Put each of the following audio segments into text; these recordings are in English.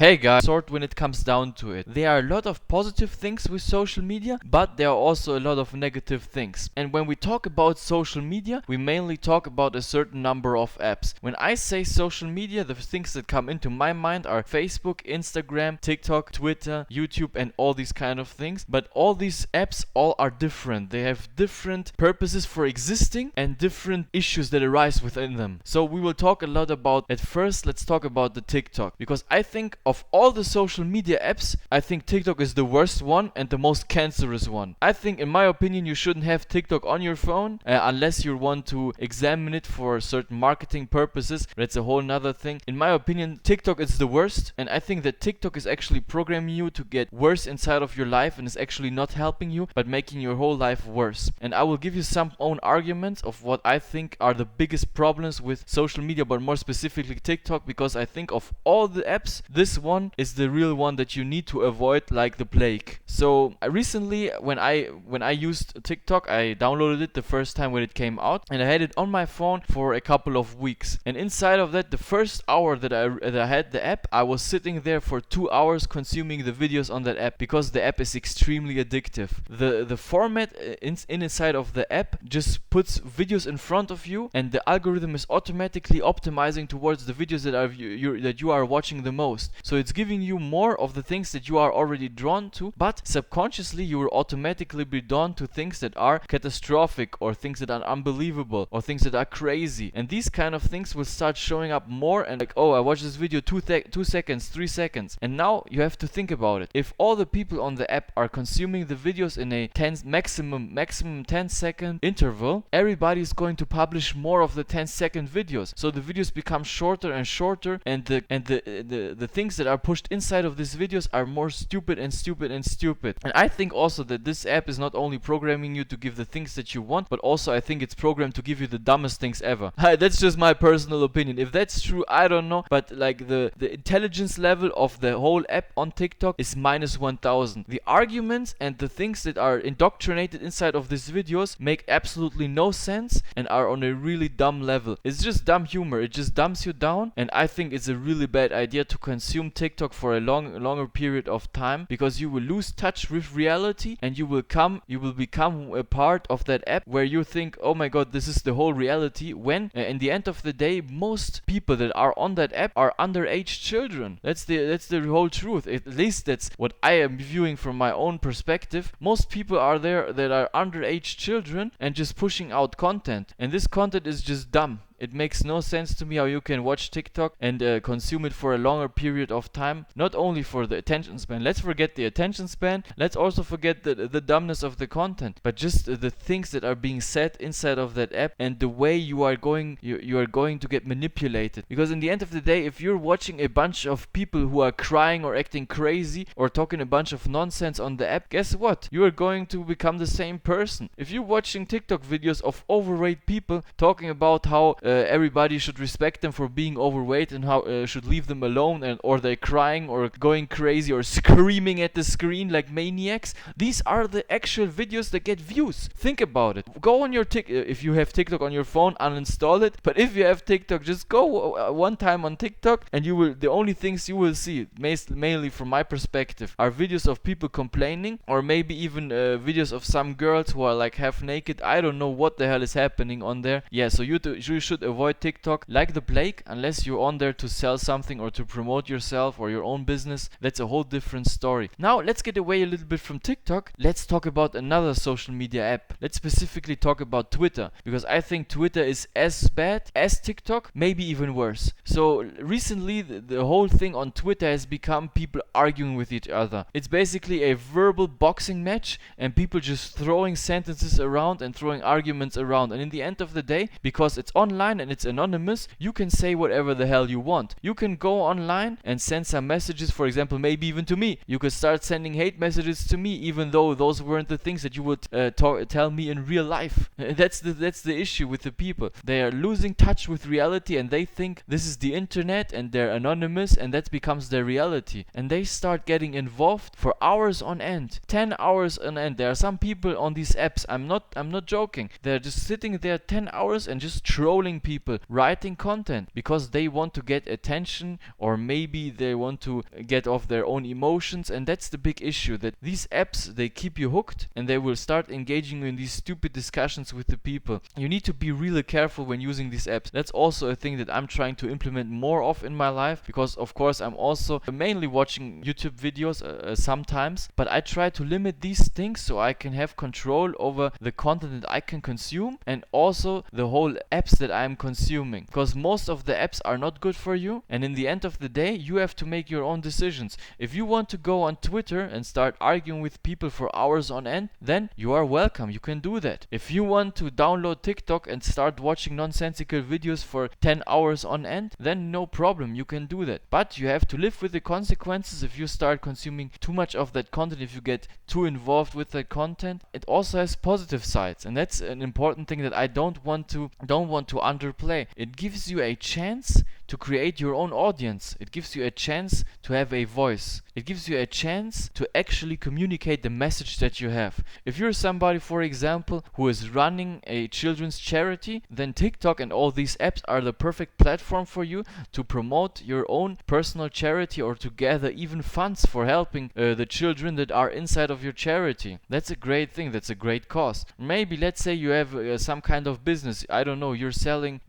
Hey guys, sort when it comes down to it. There are a lot of positive things with social media, but there are also a lot of negative things. And when we talk about social media, we mainly talk about a certain number of apps. When I say social media, the things that come into my mind are Facebook, Instagram, TikTok, Twitter, YouTube, and all these kind of things. But all these apps all are different. They have different purposes for existing and different issues that arise within them. So we will talk a lot about, at first, let's talk about the TikTok. Because I think of all the social media apps, I think TikTok is the worst one and the most cancerous one. I think, in my opinion, you shouldn't have TikTok on your phone unless you want to examine it for certain marketing purposes. That's a whole nother thing. In my opinion, TikTok is the worst, and I think that TikTok is actually programming you to get worse inside of your life and is actually not helping you, but making your whole life worse. And I will give you some own arguments of what I think are the biggest problems with social media, but more specifically TikTok, because I think of all the apps, this one is the real one that you need to avoid like the plague. So recently, when I used TikTok, I downloaded it the first time when it came out, and I had it on my phone for a couple of weeks. And inside of that, the first hour that I had the app, I was sitting there for 2 hours consuming the videos on that app, because the app is extremely addictive. The format inside of the app just puts videos in front of you, and the algorithm is automatically optimizing towards the videos that you are watching the most. So it's giving you more of the things that you are already drawn to, but subconsciously you will automatically be drawn to things that are catastrophic, or things that are unbelievable, or things that are crazy. And these kind of things will start showing up more, and like, oh, I watched this video 2 seconds, 3 seconds. And now you have to think about it. If all the people on the app are consuming the videos in a maximum 10-second interval, everybody is going to publish more of the 10-second videos. So the videos become shorter and shorter, and the things that are pushed inside of these videos are more stupid and stupid and stupid. And I think also that this app is not only programming you to give the things that you want, but also I think it's programmed to give you the dumbest things ever. That's just my personal opinion. If that's true, I don't know, but like the intelligence level of the whole app on TikTok is -1000. The arguments and the things that are indoctrinated inside of these videos make absolutely no sense and are on a really dumb level. It's just dumb humor. It just dumbs you down, and I think it's a really bad idea to consume TikTok for a longer period of time, because you will lose touch with reality, and you will become a part of that app where you think, oh my god, this is the whole reality, when in the end of the day, most people that are on that app are underage children. That's the whole truth. At least that's what I am viewing from my own perspective. Most people are there that are underage children and just pushing out content, and this content is just dumb. It makes no sense to me how you can watch TikTok and consume it for a longer period of time. Not only for the attention span. Let's forget the attention span. Let's also forget the dumbness of the content. But just the things that are being said inside of that app, and the way you are going to get manipulated. Because in the end of the day, if you're watching a bunch of people who are crying or acting crazy or talking a bunch of nonsense on the app, guess what? You are going to become the same person. If you're watching TikTok videos of overweight people talking about how everybody should respect them for being overweight, and how should leave them alone, or they're crying or going crazy or screaming at the screen like maniacs, these are the actual videos that get views. Think about it. Go on your if you have TikTok on your phone, uninstall it. But if you have TikTok, just go one time on TikTok, and the only things you will see, mainly from my perspective, are videos of people complaining, or maybe even videos of some girls who are like half naked. I don't know what the hell is happening on there. Yeah, so you should avoid TikTok like the plague, unless you're on there to sell something or to promote yourself or your own business. That's a whole different story. Now let's get away a little bit from TikTok. Let's talk about another social media app. Let's specifically talk about Twitter, because I think Twitter is as bad as TikTok, maybe even worse. So recently the whole thing on Twitter has become people arguing with each other. It's basically a verbal boxing match, and people just throwing sentences around and throwing arguments around. And in the end of the day, because it's online and it's anonymous, you can say whatever the hell you want. You can go online and send some messages, for example, maybe even to me. You could start sending hate messages to me, even though those weren't the things that you would tell me in real life. That's the issue with the people. They are losing touch with reality, and they think this is the internet and they're anonymous, and that becomes their reality. And they start getting involved for hours on end, 10 hours on end. There are some people on these apps, I'm not joking, they're just sitting there 10 hours and just trolling trolling people, writing content because they want to get attention, or maybe they want to get off their own emotions. And that's the big issue, that these apps, they keep you hooked and they will start engaging you in these stupid discussions with the people. You need to be really careful when using these apps. That's also a thing that I'm trying to implement more of in my life, because of course I'm also mainly watching YouTube videos sometimes, but I try to limit these things so I can have control over the content that I can consume and also the whole apps that I'm consuming, because most of the apps are not good for you, and in the end of the day you have to make your own decisions. If you want to go on Twitter and start arguing with people for hours on end, then you are welcome, you can do that. If you want to download TikTok and start watching nonsensical videos for 10 hours on end, then no problem, you can do that. But you have to live with the consequences if you start consuming too much of that content, if you get too involved with that content. It also has positive sides, and that's an important thing that I don't want to underplay. It gives you a chance to create your own audience. It gives you a chance to have a voice. It gives you a chance to actually communicate the message that you have. If you're somebody, for example, who is running a children's charity, then TikTok and all these apps are the perfect platform for you to promote your own personal charity or to gather even funds for helping the children that are inside of your charity. That's a great thing. That's a great cause. Maybe let's say you have some kind of business. I don't know. You're selling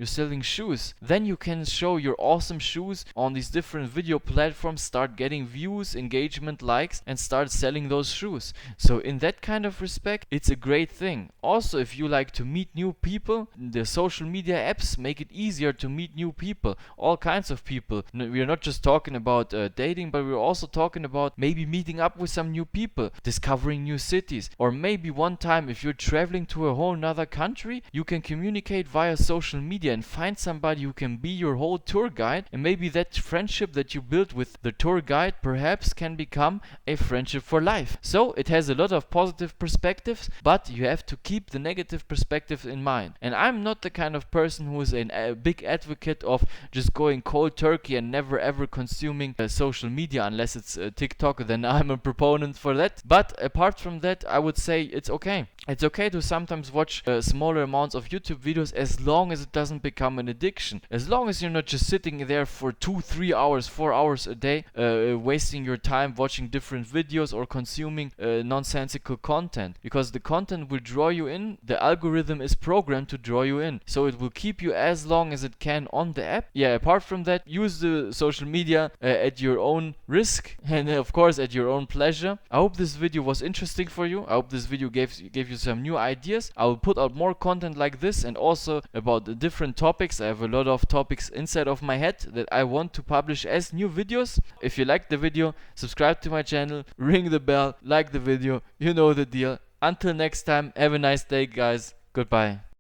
shoes. Then you can show your awesome shoes on these different video platforms, start getting views, engagement, likes, and start selling those shoes. So in that kind of respect, it's a great thing. Also, if you like to meet new people, the social media apps make it easier to meet new people, all kinds of people. We're not just talking about dating, but we're also talking about maybe meeting up with some new people, discovering new cities, or maybe one time if you're traveling to a whole nother country, you can communicate via social media and find somebody who can be your whole tour guide, and maybe that friendship that you built with the tour guide perhaps can become a friendship for life. So it has a lot of positive perspectives, but you have to keep the negative perspective in mind. And I'm not the kind of person who is a big advocate of just going cold turkey and never ever consuming social media unless it's TikTok. Then I'm a proponent for that. But apart from that, I would say it's okay. It's okay to sometimes watch smaller amounts of YouTube videos as long as it doesn't become an addiction. As long as you're not just sitting there for 2, 3 hours, 4 hours a day, wasting your time watching different videos or consuming nonsensical content. Because the content will draw you in, the algorithm is programmed to draw you in. So it will keep you as long as it can on the app. Yeah, apart from that, use the social media at your own risk and of course at your own pleasure. I hope this video was interesting for you. I hope this video gave you some new ideas. I will put out more content like this and also about the different topics. I have a lot of topics inside of my head that I want to publish as new videos. If you liked the video, subscribe to my channel, ring the bell, like the video, you know the deal. Until next time, have a nice day guys, goodbye.